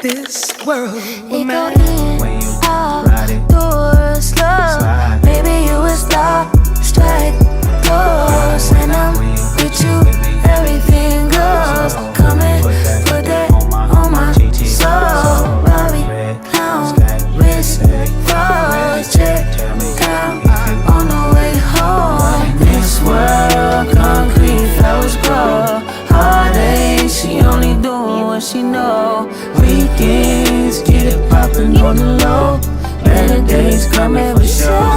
this world with It go me. in, When you out, ride it, do it slow. slide. Baby, you was lost, straight doors. And I'm with you, everything goes. Come and put that on my soul. Bobby, pound, wrist, froze, check down on the way home. This world, concrete flows grow. Heartache, she only doing what she know. Weekends, get it poppin' on the low. Better days coming for sure.